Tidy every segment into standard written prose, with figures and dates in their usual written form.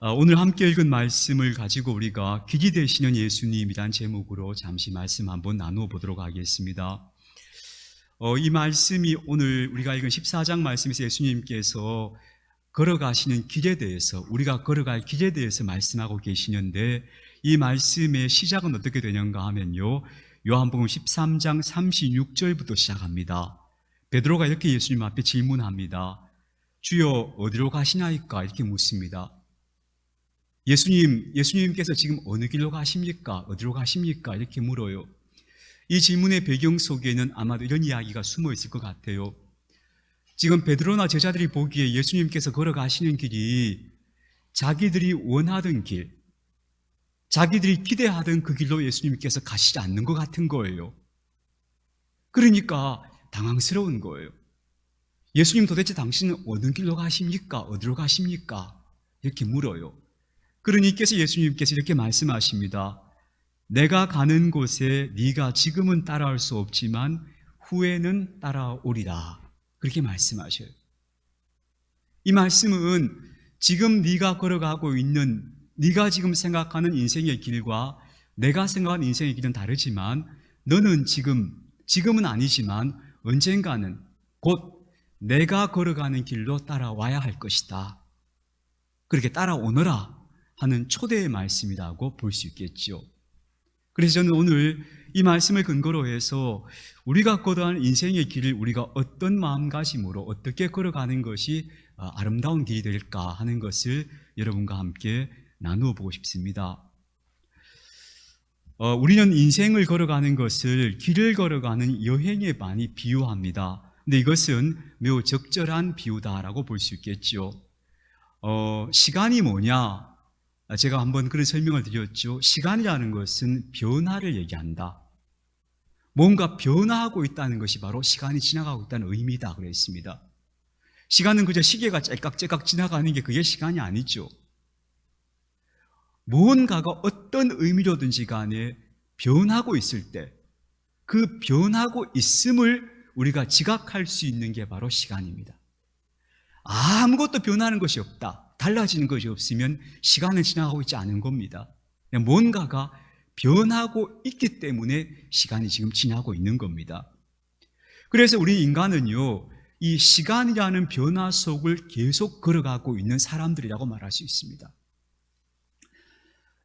오늘 함께 읽은 말씀을 가지고 우리가 길이 되시는 예수님이란 제목으로 잠시 말씀 한번 나누어 보도록 하겠습니다. 이 말씀이 오늘 우리가 읽은 14장 말씀에서 예수님께서 걸어가시는 길에 대해서, 우리가 걸어갈 길에 대해서 말씀하고 계시는데, 이 말씀의 시작은 어떻게 되는가 하면요, 요한복음 13장 36절부터 시작합니다. 베드로가 이렇게 예수님 앞에 질문합니다. 주여 어디로 가시나이까? 이렇게 묻습니다. 예수님께서 지금 어느 길로 가십니까? 어디로 가십니까? 이렇게 물어요. 이 질문의 배경 속에는 아마도 이런 이야기가 숨어 있을 것 같아요. 지금 베드로나 제자들이 보기에 예수님께서 걸어가시는 길이 자기들이 원하던 길, 자기들이 기대하던 그 길로 예수님께서 가시지 않는 것 같은 거예요. 그러니까 당황스러운 거예요. 예수님, 도대체 당신은 어느 길로 가십니까? 어디로 가십니까? 이렇게 물어요. 그러니까 예수님께서 이렇게 말씀하십니다. 내가 가는 곳에 네가 지금은 따라올 수 없지만 후에는 따라오리라. 그렇게 말씀하셔요. 이 말씀은 지금 네가 걸어가고 있는, 네가 지금 생각하는 인생의 길과 내가 생각하는 인생의 길은 다르지만 너는 지금은 아니지만 언젠가는 곧 내가 걸어가는 길로 따라와야 할 것이다. 그렇게 따라오너라 하는 초대의 말씀이라고 볼 수 있겠죠. 그래서 저는 오늘 이 말씀을 근거로 해서 우리가 걸어가는 인생의 길을 우리가 어떤 마음가짐으로 어떻게 걸어가는 것이 아름다운 길이 될까 하는 것을 여러분과 함께 나누어 보고 싶습니다. 우리는 인생을 걸어가는 것을 길을 걸어가는 여행에 많이 비유합니다. 근데 이것은 매우 적절한 비유다라고 볼 수 있겠죠. 시간이 뭐냐? 제가 한번 그런 설명을 드렸죠. 시간이라는 것은 변화를 얘기한다. 뭔가 변화하고 있다는 것이 바로 시간이 지나가고 있다는 의미다 그랬습니다. 시간은 그저 시계가 짤깍짤깍 지나가는 게 그게 시간이 아니죠. 무언가가 어떤 의미로든지 간에 변하고 있을 때 그 변하고 있음을 우리가 지각할 수 있는 게 바로 시간입니다. 아무것도 변하는 것이 없다, 달라지는 것이 없으면 시간은 지나가고 있지 않은 겁니다. 뭔가가 변하고 있기 때문에 시간이 지금 지나고 있는 겁니다. 그래서 우리 인간은요, 이 시간이라는 변화 속을 계속 걸어가고 있는 사람들이라고 말할 수 있습니다.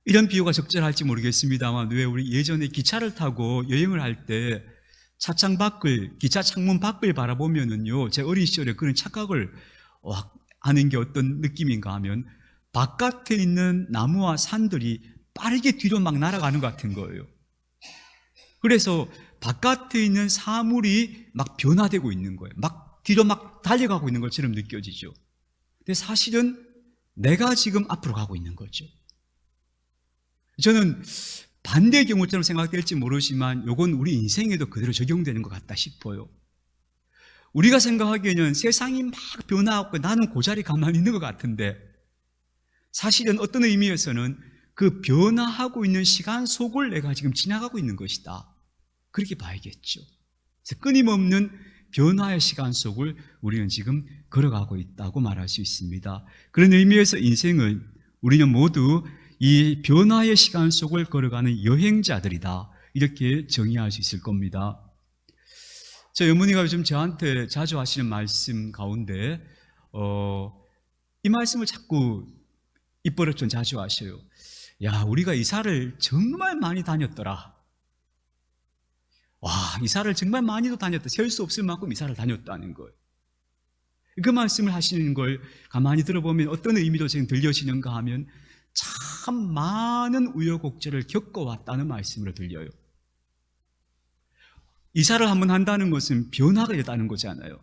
이런 비유가 적절할지 모르겠습니다만, 왜 우리 예전에 기차를 타고 여행을 할 때 차창 밖을, 기차 창문 밖을 바라보면은요, 제 어린 시절에 그런 착각을 하는 게 어떤 느낌인가 하면 바깥에 있는 나무와 산들이 빠르게 뒤로 막 날아가는 것 같은 거예요. 그래서 바깥에 있는 사물이 막 변화되고 있는 거예요. 막 뒤로 막 달려가고 있는 것처럼 느껴지죠. 근데 사실은 내가 지금 앞으로 가고 있는 거죠. 저는 반대의 경우처럼 생각될지 모르지만 이건 우리 인생에도 그대로 적용되는 것 같다 싶어요. 우리가 생각하기에는 세상이 막 변화하고 나는 그 자리에 가만히 있는 것 같은데, 사실은 어떤 의미에서는 그 변화하고 있는 시간 속을 내가 지금 지나가고 있는 것이다, 그렇게 봐야겠죠. 그래서 끊임없는 변화의 시간 속을 우리는 지금 걸어가고 있다고 말할 수 있습니다. 그런 의미에서 인생은 우리는 모두 이 변화의 시간 속을 걸어가는 여행자들이다, 이렇게 정의할 수 있을 겁니다. 저희 어머니가 요즘 저한테 자주 하시는 말씀 가운데 이 말씀을 자꾸 입버릇 좀 자주 하셔요. 야, 우리가 이사를 정말 많이 다녔더라. 와, 이사를 정말 많이도 다녔다. 셀 수 없을 만큼 이사를 다녔다는 거예요. 그 말씀을 하시는 걸 가만히 들어보면 어떤 의미로 지금 들려지는가 하면 참 많은 우여곡절을 겪어왔다는 말씀으로 들려요. 이사를 한번 한다는 것은 변화가 있다는 거잖아요.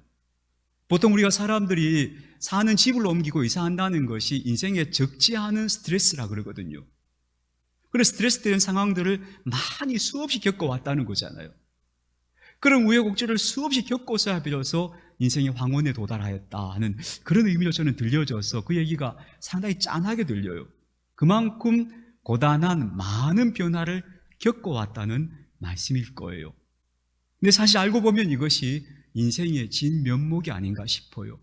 보통 우리가 사람들이 사는 집을 옮기고 이사한다는 것이 인생에 적지 않은 스트레스라 그러거든요. 그래서 스트레스 되는 상황들을 많이 수없이 겪어왔다는 거잖아요. 그런 우여곡절을 수없이 겪어서야 비로소 인생의 황혼에 도달하였다 하는 그런 의미로 저는 들려져서 그 얘기가 상당히 짠하게 들려요. 그만큼 고단한 많은 변화를 겪어왔다는 말씀일 거예요. 근데 사실 알고 보면 이것이 인생의 진면목이 아닌가 싶어요.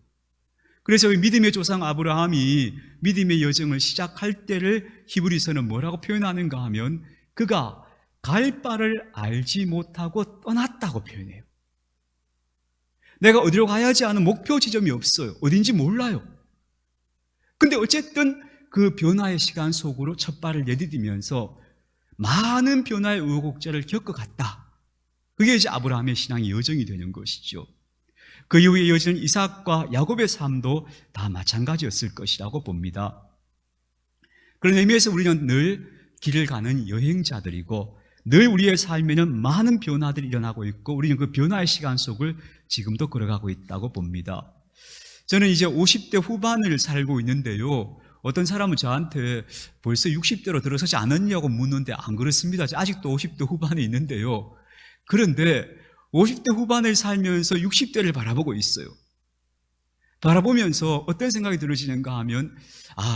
그래서 믿음의 조상 아브라함이 믿음의 여정을 시작할 때를 히브리서는 뭐라고 표현하는가 하면 그가 갈 바를 알지 못하고 떠났다고 표현해요. 내가 어디로 가야 하지 않은 목표 지점이 없어요. 어딘지 몰라요. 근데 어쨌든 그 변화의 시간 속으로 첫 발을 내디디면서 많은 변화의 우여곡절을 겪어갔다. 그게 이제 아브라함의 신앙의 여정이 되는 것이죠. 그 이후에 이어지는 이삭과 야곱의 삶도 다 마찬가지였을 것이라고 봅니다. 그런 의미에서 우리는 늘 길을 가는 여행자들이고 늘 우리의 삶에는 많은 변화들이 일어나고 있고 우리는 그 변화의 시간 속을 지금도 걸어가고 있다고 봅니다. 저는 이제 50대 후반을 살고 있는데요. 어떤 사람은 저한테 벌써 60대로 들어서지 않았냐고 묻는데 안 그렇습니다. 아직도 50대 후반에 있는데요. 그런데 50대 후반을 살면서 60대를 바라보고 있어요. 바라보면서 어떤 생각이 들어지는가 하면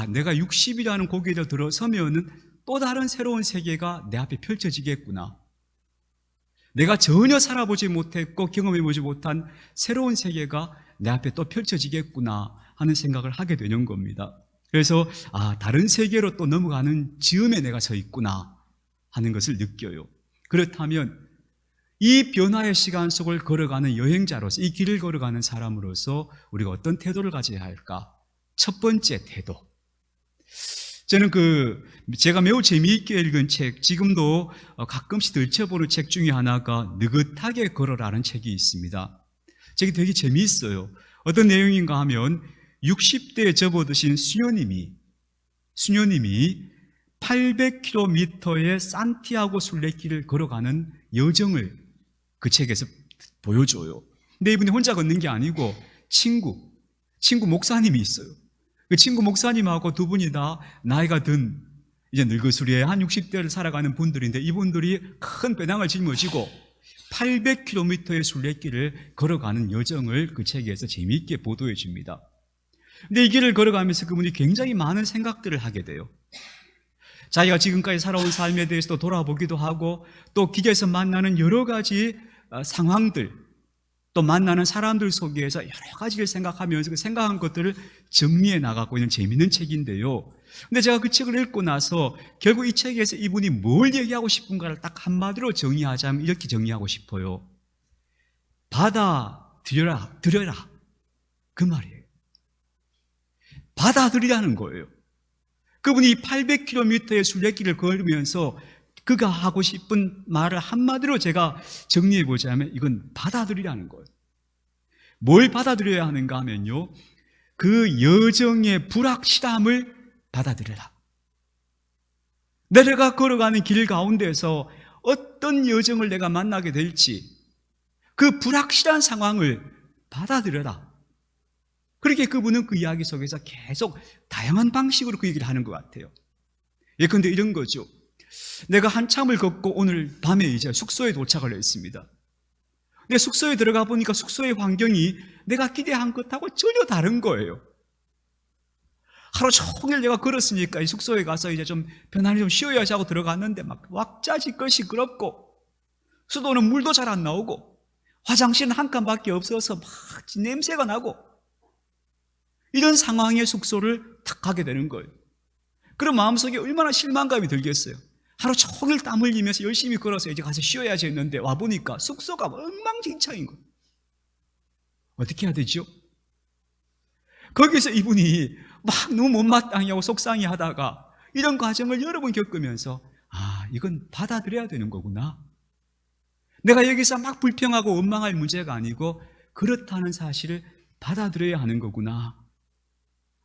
내가 60이라는 고개를 들어서면 또 다른 새로운 세계가 내 앞에 펼쳐지겠구나. 내가 전혀 살아보지 못했고 경험해보지 못한 새로운 세계가 내 앞에 또 펼쳐지겠구나 하는 생각을 하게 되는 겁니다. 그래서 다른 세계로 또 넘어가는 즈음에 내가 서 있구나 하는 것을 느껴요. 그렇다면 이 변화의 시간 속을 걸어가는 여행자로서, 이 길을 걸어가는 사람으로서 우리가 어떤 태도를 가져야 할까? 첫 번째 태도. 저는 제가 매우 재미있게 읽은 책, 지금도 가끔씩 들춰보는 책 중에 하나가 느긋하게 걸어라는 책이 있습니다. 책이 되게 재미있어요. 어떤 내용인가 하면 60대에 접어드신 수녀님이 800km의 산티아고 순례길을 걸어가는 여정을 그 책에서 보여줘요. 근데 이분이 혼자 걷는 게 아니고 친구 목사님이 있어요. 그 친구 목사님하고 두 분이 다 나이가 든 이제 늙으수리에 한 60대를 살아가는 분들인데 이분들이 큰 배낭을 짊어지고 800km의 순례길을 걸어가는 여정을 그 책에서 재미있게 보도해 줍니다. 근데 이 길을 걸어가면서 그분이 굉장히 많은 생각들을 하게 돼요. 자기가 지금까지 살아온 삶에 대해서도 돌아보기도 하고 또 길에서 만나는 여러 가지 상황들 또 만나는 사람들 속에서 여러 가지를 생각하면서 그 생각한 것들을 정리해 나가고 있는 재미있는 책인데요. 근데 제가 그 책을 읽고 나서 결국 이 책에서 이분이 뭘 얘기하고 싶은가를 딱 한마디로 정리하자면 이렇게 정리하고 싶어요. 받아들여라 그 말이에요. 받아들이라는 거예요. 그분이 800km의 순례길을 걸으면서 그가 하고 싶은 말을 한마디로 제가 정리해 보자면 이건 받아들이라는 거예요. 뭘 받아들여야 하는가 하면요, 그 여정의 불확실함을 받아들여라. 내가 걸어가는 길 가운데서 어떤 여정을 내가 만나게 될지 그 불확실한 상황을 받아들여라. 그렇게 그분은 그 이야기 속에서 계속 다양한 방식으로 그 얘기를 하는 것 같아요. 예컨대 이런 거죠. 내가 한참을 걷고 오늘 밤에 이제 숙소에 도착을 했습니다. 근데 숙소에 들어가 보니까 숙소의 환경이 내가 기대한 것하고 전혀 다른 거예요. 하루 종일 내가 걸었으니까 이 숙소에 가서 이제 좀 편안히 좀 쉬어야지 하고 들어갔는데 막 왁자지껄 시끄럽고 수도는 물도 잘 안 나오고 화장실은 한 칸밖에 없어서 막 냄새가 나고 이런 상황의 숙소를 탁 가게 되는 거예요. 그럼 마음속에 얼마나 실망감이 들겠어요. 하루 종일 땀 흘리면서 열심히 걸어서 이제 가서 쉬어야지 했는데 와보니까 숙소가 엉망진창인 거예요. 어떻게 해야 되죠? 거기서 이분이 막 너무 못마땅해하고 속상해 하다가 이런 과정을 여러 번 겪으면서 이건 받아들여야 되는 거구나. 내가 여기서 막 불평하고 원망할 문제가 아니고 그렇다는 사실을 받아들여야 하는 거구나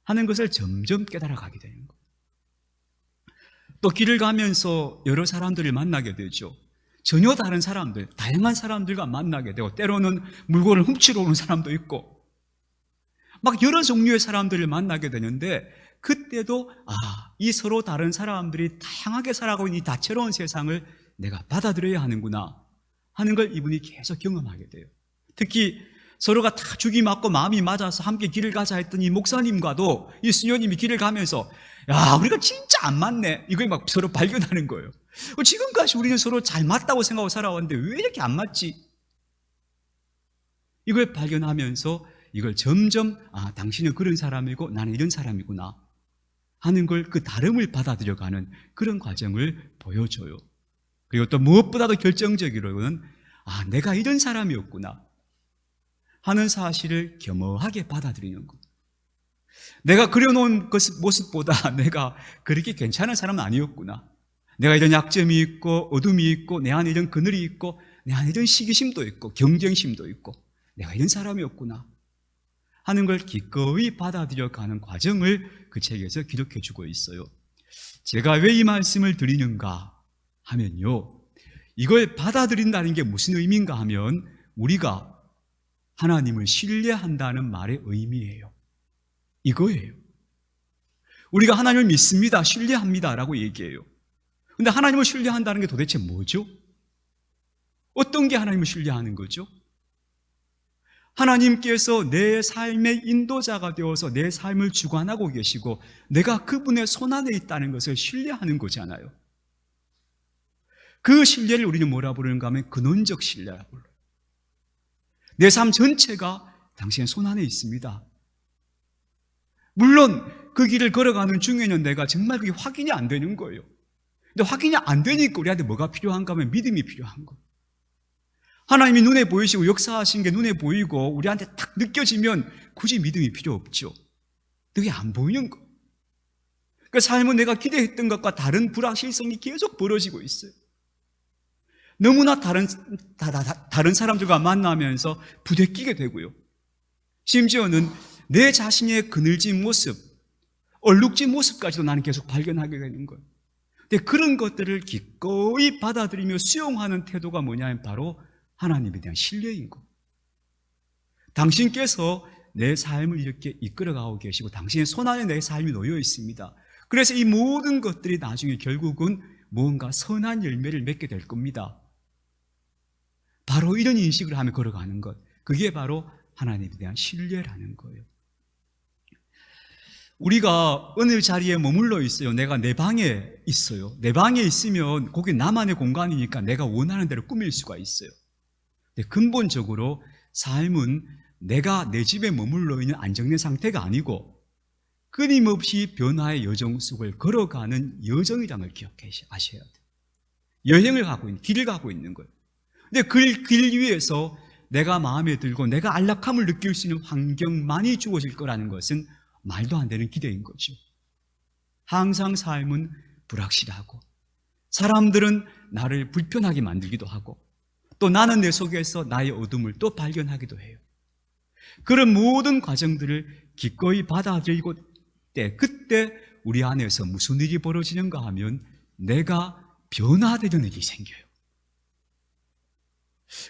하는 것을 점점 깨달아가게 되는 거예요. 또 길을 가면서 여러 사람들을 만나게 되죠. 전혀 다른 사람들, 다양한 사람들과 만나게 되고 때로는 물건을 훔치러 오는 사람도 있고 막 여러 종류의 사람들을 만나게 되는데 그때도 이 서로 다른 사람들이 다양하게 살아가고 있는 이 다채로운 세상을 내가 받아들여야 하는구나 하는 걸 이분이 계속 경험하게 돼요. 특히 서로가 다 죽이 맞고 마음이 맞아서 함께 길을 가자 했던 이 목사님과도 이 수녀님이 길을 가면서 우리가 진짜 안 맞네 이걸 막 서로 발견하는 거예요. 지금까지 우리는 서로 잘 맞다고 생각하고 살아왔는데 왜 이렇게 안 맞지? 이걸 발견하면서 이걸 점점 당신은 그런 사람이고 나는 이런 사람이구나 하는 걸 그 다름을 받아들여가는 그런 과정을 보여줘요. 그리고 또 무엇보다도 결정적으로는 내가 이런 사람이었구나 하는 사실을 겸허하게 받아들이는 것. 내가 그려놓은 모습보다 내가 그렇게 괜찮은 사람은 아니었구나. 내가 이런 약점이 있고 어둠이 있고 내 안에 이런 그늘이 있고 내 안에 이런 시기심도 있고 경쟁심도 있고 내가 이런 사람이었구나 하는 걸 기꺼이 받아들여가는 과정을 그 책에서 기록해 주고 있어요. 제가 왜 이 말씀을 드리는가 하면요, 이걸 받아들인다는 게 무슨 의미인가 하면 우리가 하나님을 신뢰한다는 말의 의미예요. 이거예요. 우리가 하나님을 믿습니다, 신뢰합니다 라고 얘기해요. 근데 하나님을 신뢰한다는 게 도대체 뭐죠? 어떤 게 하나님을 신뢰하는 거죠? 하나님께서 내 삶의 인도자가 되어서 내 삶을 주관하고 계시고 내가 그분의 손안에 있다는 것을 신뢰하는 거잖아요. 그 신뢰를 우리는 뭐라 부르는가 하면 근원적 신뢰라고 불러요. 내 삶 전체가 당신의 손안에 있습니다. 물론 그 길을 걸어가는 중에는 내가 정말 그게 확인이 안 되는 거예요. 근데 확인이 안 되니까 우리한테 뭐가 필요한가 하면 믿음이 필요한 거예요. 하나님이 눈에 보이시고 역사하신 게 눈에 보이고 우리한테 딱 느껴지면 굳이 믿음이 필요 없죠. 그게 안 보이는 거. 그러니까 삶은 내가 기대했던 것과 다른 불확실성이 계속 벌어지고 있어요. 너무나 다른 사람들과 만나면서 부대끼게 되고요. 심지어는 내 자신의 그늘진 모습, 얼룩진 모습까지도 나는 계속 발견하게 되는 거예요. 근데 그런 것들을 기꺼이 받아들이며 수용하는 태도가 뭐냐면 바로 하나님에 대한 신뢰인 것. 당신께서 내 삶을 이렇게 이끌어가고 계시고 당신의 손안에 내 삶이 놓여 있습니다. 그래서 이 모든 것들이 나중에 결국은 무언가 선한 열매를 맺게 될 겁니다. 바로 이런 인식을 하며 걸어가는 것, 그게 바로 하나님에 대한 신뢰라는 거예요. 우리가 어느 자리에 머물러 있어요. 내가 내 방에 있어요. 내 방에 있으면 거기 나만의 공간이니까 내가 원하는 대로 꾸밀 수가 있어요. 근데 근본적으로 삶은 내가 내 집에 머물러 있는 안정된 상태가 아니고 끊임없이 변화의 여정 속을 걸어가는 여정이라는 걸 기억하셔야 돼요. 여행을 가고 있는, 길을 가고 있는 거예요. 근데 그 길 위에서 내가 마음에 들고 내가 안락함을 느낄 수 있는 환경만이 주어질 거라는 것은 말도 안 되는 기대인 거죠. 항상 삶은 불확실하고 사람들은 나를 불편하게 만들기도 하고 또 나는 내 속에서 나의 어둠을 또 발견하기도 해요. 그런 모든 과정들을 기꺼이 받아들이고 그때 우리 안에서 무슨 일이 벌어지는가 하면 내가 변화되는 일이 생겨요.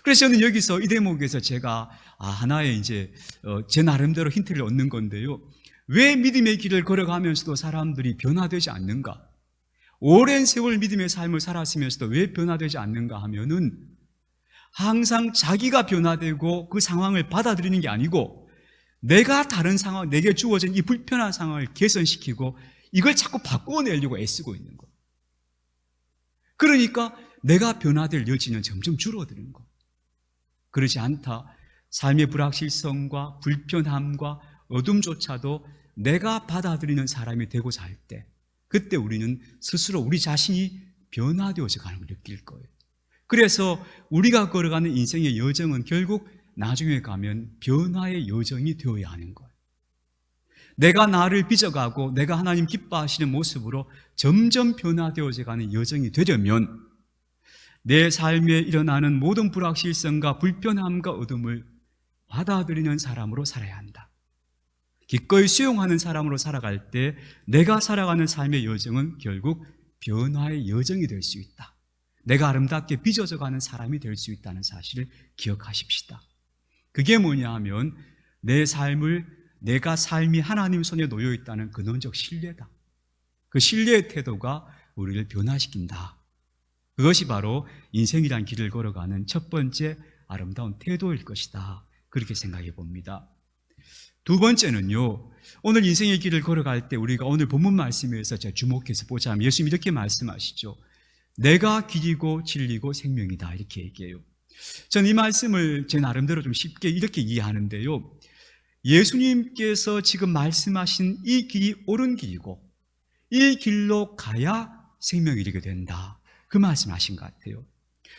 그래서 저는 여기서 이 대목에서 제가 하나의 제 나름대로 힌트를 얻는 건데요. 왜 믿음의 길을 걸어가면서도 사람들이 변화되지 않는가? 오랜 세월 믿음의 삶을 살았으면서도 왜 변화되지 않는가 하면은 항상 자기가 변화되고 그 상황을 받아들이는 게 아니고 내가 다른 상황, 내게 주어진 이 불편한 상황을 개선시키고 이걸 자꾸 바꾸어내려고 애쓰고 있는 거예요. 그러니까 내가 변화될 여지는 점점 줄어드는 거예요. 그렇지 않다. 삶의 불확실성과 불편함과 어둠조차도 내가 받아들이는 사람이 되고자 할 때 그때 우리는 스스로 우리 자신이 변화되어져 가는 걸 느낄 거예요. 그래서 우리가 걸어가는 인생의 여정은 결국 나중에 가면 변화의 여정이 되어야 하는 거예요. 내가 나를 빚어가고 내가 하나님 기뻐하시는 모습으로 점점 변화되어져 가는 여정이 되려면 내 삶에 일어나는 모든 불확실성과 불편함과 어둠을 받아들이는 사람으로 살아야 한다. 기꺼이 수용하는 사람으로 살아갈 때 내가 살아가는 삶의 여정은 결국 변화의 여정이 될 수 있다. 내가 아름답게 빚어져 가는 사람이 될 수 있다는 사실을 기억하십시다. 그게 뭐냐 하면 내가 삶이 하나님 손에 놓여 있다는 근원적 신뢰다. 그 신뢰의 태도가 우리를 변화시킨다. 그것이 바로 인생이란 길을 걸어가는 첫 번째 아름다운 태도일 것이다. 그렇게 생각해 봅니다. 두 번째는요, 오늘 인생의 길을 걸어갈 때 우리가 오늘 본문 말씀에서 제가 주목해서 보자면 예수님이 이렇게 말씀하시죠. 내가 길이고 진리고 생명이다 이렇게 얘기해요. 저는 이 말씀을 제 나름대로 좀 쉽게 이렇게 이해하는데요. 예수님께서 지금 말씀하신 이 길이 옳은 길이고 이 길로 가야 생명이 이르게 된다. 그 말씀하신 것 같아요.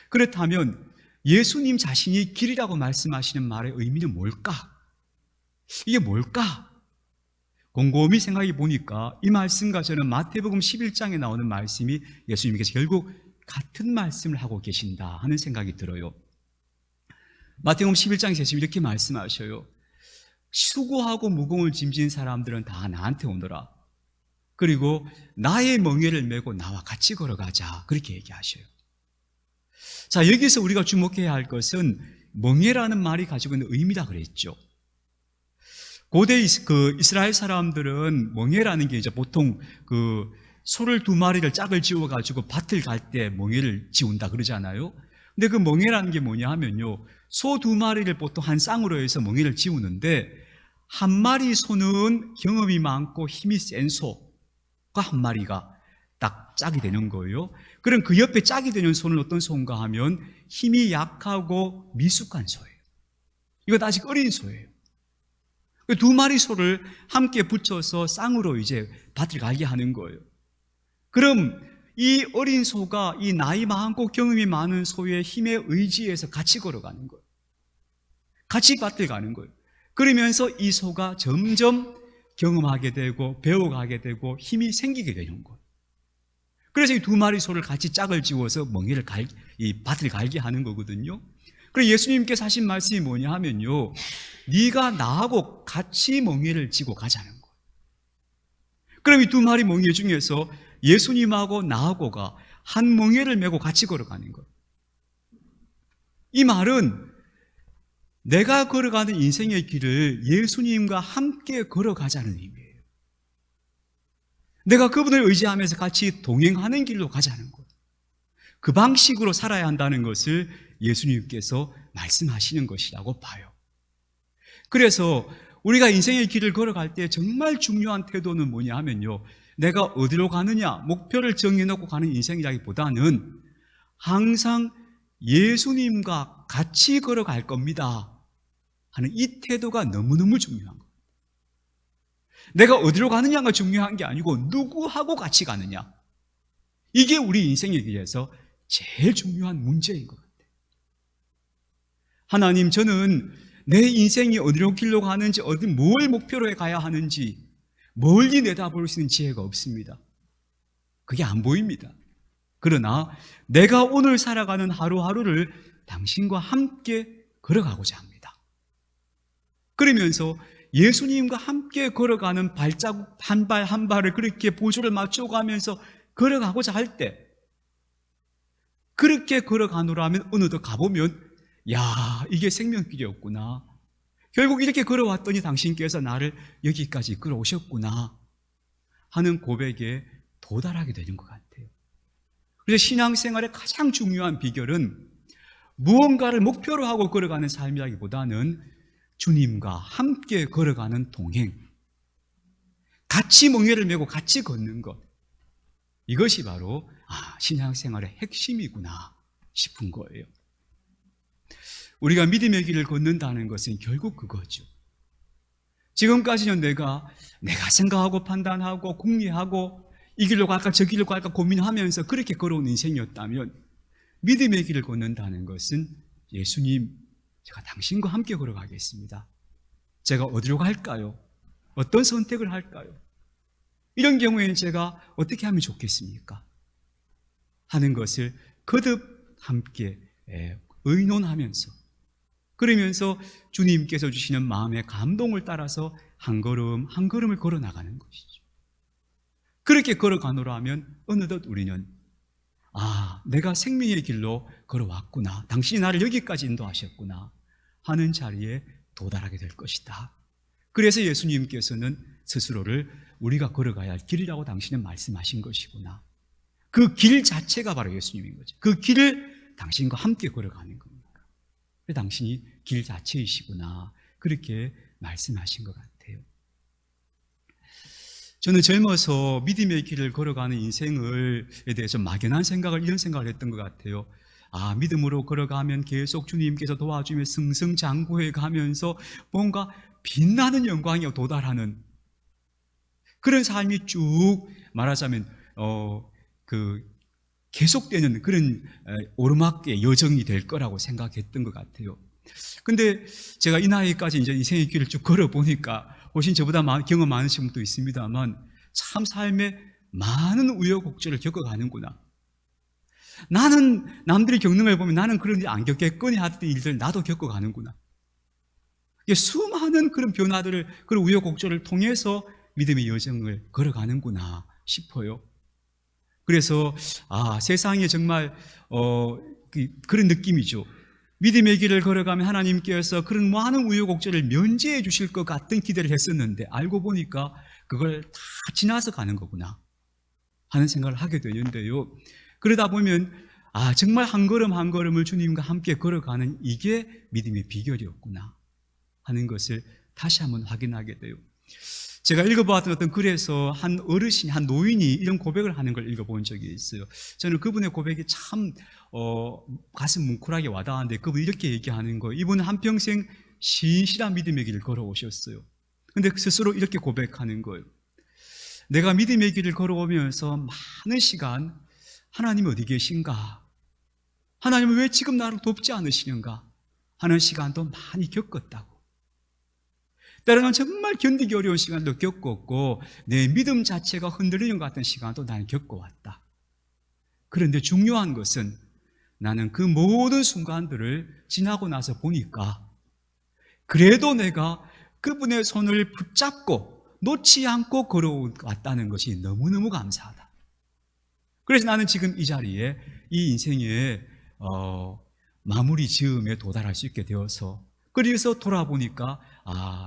그렇다면 예수님 자신이 길이라고 말씀하시는 말의 의미는 뭘까? 이게 뭘까? 곰곰이 생각해 보니까 이 말씀과 저는 마태복음 11장에 나오는 말씀이 예수님께서 결국 같은 말씀을 하고 계신다 하는 생각이 들어요. 마태복음 11장에서 예수님이 이렇게 말씀하셔요. 수고하고 무거운 짐진 사람들은 다 나한테 오너라. 그리고 나의 멍에를 메고 나와 같이 걸어가자. 그렇게 얘기하셔요. 자, 여기서 우리가 주목해야 할 것은 멍에라는 말이 가지고 있는 의미다 그랬죠. 고대 이스라엘 사람들은 멍에라는 게 이제 보통 소를 2마리를 짝을 지어가지고 밭을 갈 때 멍에를 지운다 그러잖아요. 근데 그 멍에라는 게 뭐냐 하면요. 소 2마리를 보통 한 쌍으로 해서 멍에를 지우는데 한 마리 소는 경험이 많고 힘이 센 소가 한 마리가 딱 짝이 되는 거예요. 그럼 그 옆에 짝이 되는 소는 어떤 소인가 하면 힘이 약하고 미숙한 소예요. 이건 아직 어린 소예요. 2마리 소를 함께 붙여서 쌍으로 이제 밭을 갈게 하는 거예요. 그럼 이 어린 소가 이 나이 많고 경험이 많은 소의 힘에 의지해서 같이 걸어가는 거예요. 같이 밭을 가는 거예요. 그러면서 이 소가 점점 경험하게 되고 배워가게 되고 힘이 생기게 되는 거예요. 그래서 이 2마리 소를 같이 짝을 지어서 이 밭을 갈게 하는 거거든요. 그래서 예수님께서 하신 말씀이 뭐냐 하면요. 네가 나하고 같이 멍에를 지고 가자는 거예요. 그럼 이 2마리 멍에 중에서 예수님하고 나하고가 한 멍에를 메고 같이 걸어가는 거예요. 이 말은 내가 걸어가는 인생의 길을 예수님과 함께 걸어가자는 의미예요. 내가 그분을 의지하면서 같이 동행하는 길로 가자는 거예요. 그 방식으로 살아야 한다는 것을 예수님께서 말씀하시는 것이라고 봐요. 그래서 우리가 인생의 길을 걸어갈 때 정말 중요한 태도는 뭐냐 하면요. 내가 어디로 가느냐, 목표를 정해놓고 가는 인생이라기보다는 항상 예수님과 같이 걸어갈 겁니다 하는 이 태도가 너무너무 중요한 거예요. 내가 어디로 가느냐가 중요한 게 아니고 누구하고 같이 가느냐. 이게 우리 인생의 길에서 제일 중요한 문제인 것 같아요. 하나님, 저는 내 인생이 어디로 길로 가는지, 뭘 목표로 해 가야 하는지 멀리 내다볼 수 있는 지혜가 없습니다. 그게 안 보입니다. 그러나 내가 오늘 살아가는 하루하루를 당신과 함께 걸어가고자 합니다. 그러면서 예수님과 함께 걸어가는 발자국 한 발 한 발을 그렇게 보조를 맞춰가면서 걸어가고자 할 때, 그렇게 걸어가노라면 어느덧 가보면 야, 이게 생명길이었구나. 결국 이렇게 걸어왔더니 당신께서 나를 여기까지 끌어오셨구나 하는 고백에 도달하게 되는 것 같아요. 그래서 신앙생활의 가장 중요한 비결은 무언가를 목표로 하고 걸어가는 삶이라기보다는 주님과 함께 걸어가는 동행, 같이 멍에를 메고 같이 걷는 것, 이것이 바로 신앙생활의 핵심이구나 싶은 거예요. 우리가 믿음의 길을 걷는다는 것은 결국 그거죠. 지금까지는 내가 생각하고 판단하고 궁리하고 이 길로 갈까 저 길로 갈까 고민하면서 그렇게 걸어온 인생이었다면, 믿음의 길을 걷는다는 것은 예수님, 제가 당신과 함께 걸어가겠습니다. 제가 어디로 갈까요? 어떤 선택을 할까요? 이런 경우에는 제가 어떻게 하면 좋겠습니까? 하는 것을 거듭 함께 의논하면서, 그러면서 주님께서 주시는 마음의 감동을 따라서 한 걸음 한 걸음을 걸어 나가는 것이죠. 그렇게 걸어가노라 하면 어느덧 우리는 내가 생명의 길로 걸어왔구나, 당신이 나를 여기까지 인도하셨구나 하는 자리에 도달하게 될 것이다. 그래서 예수님께서는 스스로를 우리가 걸어가야 할 길이라고 당신은 말씀하신 것이구나. 그 길 자체가 바로 예수님인 거죠. 그 길을 당신과 함께 걸어가는 겁니다. 당신이 길 자체이시구나, 그렇게 말씀하신 것 같아요. 저는 젊어서 믿음의 길을 걸어가는 인생에 대해서 막연한 이런 생각을 했던 것 같아요. 믿음으로 걸어가면 계속 주님께서 도와주며 승승장구해 가면서 뭔가 빛나는 영광에 도달하는 그런 삶이 쭉 말하자면 계속되는 그런 오르막의 여정이 될 거라고 생각했던 것 같아요. 근데 제가 이 나이까지 이제 인생의 길을 쭉 걸어보니까 훨씬 저보다 경험 많으신 분도 있습니다만 참 삶에 많은 우여곡절을 겪어가는구나. 나는 남들이 겪는 걸 보면 나는 그런 일 안 겪겠거니 하던 일들 나도 겪어가는구나. 수많은 그런 변화들을, 그런 우여곡절을 통해서 믿음의 여정을 걸어가는구나 싶어요. 그래서 세상에 정말 그런 느낌이죠. 믿음의 길을 걸어가면 하나님께서 그런 많은 우여곡절을 면제해 주실 것 같은 기대를 했었는데 알고 보니까 그걸 다 지나서 가는 거구나 하는 생각을 하게 되는데요. 그러다 보면 정말 한 걸음 한 걸음을 주님과 함께 걸어가는 이게 믿음의 비결이었구나 하는 것을 다시 한번 확인하게 돼요. 제가 읽어보았던 어떤 글에서 한 어르신, 한 노인이 이런 고백을 하는 걸 읽어본 적이 있어요. 저는 그분의 고백이 참 가슴 뭉클하게 와닿았는데 그분이 이렇게 얘기하는 거예요. 이분은 한평생 신실한 믿음의 길을 걸어오셨어요. 근데 스스로 이렇게 고백하는 거예요. 내가 믿음의 길을 걸어오면서 많은 시간 하나님 어디 계신가? 하나님은 왜 지금 나를 돕지 않으시는가? 하는 시간도 많이 겪었다고. 때로는 정말 견디기 어려운 시간도 겪었고 내 믿음 자체가 흔들리는 것 같은 시간도 나는 겪어왔다. 그런데 중요한 것은 나는 그 모든 순간들을 지나고 나서 보니까 그래도 내가 그분의 손을 붙잡고 놓지 않고 걸어왔다는 것이 너무너무 감사하다. 그래서 나는 지금 이 자리에 이 인생의 마무리 지음에 도달할 수 있게 되어서 그래서 돌아보니까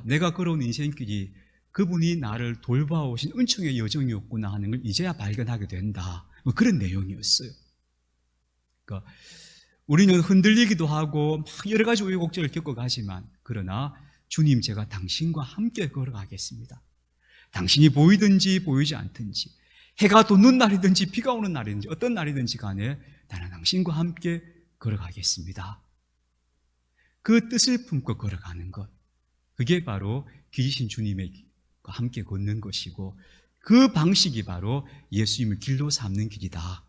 내가 걸어온 인생길이 그분이 나를 돌봐오신 은총의 여정이었구나 하는 걸 이제야 발견하게 된다. 그런 내용이었어요. 그러니까 우리는 흔들리기도 하고 막 여러 가지 우여곡절을 겪어가지만 그러나 주님 제가 당신과 함께 걸어가겠습니다. 당신이 보이든지 보이지 않든지 해가 돋는 날이든지 비가 오는 날이든지 어떤 날이든지 간에 나는 당신과 함께 걸어가겠습니다. 그 뜻을 품고 걸어가는 것, 그게 바로 길이신 주님과 함께 걷는 것이고 그 방식이 바로 예수님을 길로 삼는 길이다,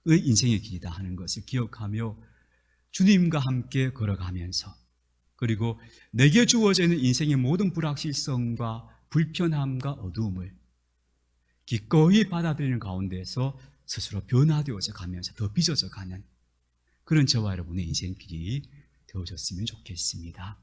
인생의 길이다 하는 것을 기억하며 주님과 함께 걸어가면서 그리고 내게 주어져 있는 인생의 모든 불확실성과 불편함과 어두움을 기꺼이 받아들이는 가운데서 스스로 변화되어져 가면서 더 빚어져 가는 그런 저와 여러분의 인생길이 되어졌으면 좋겠습니다.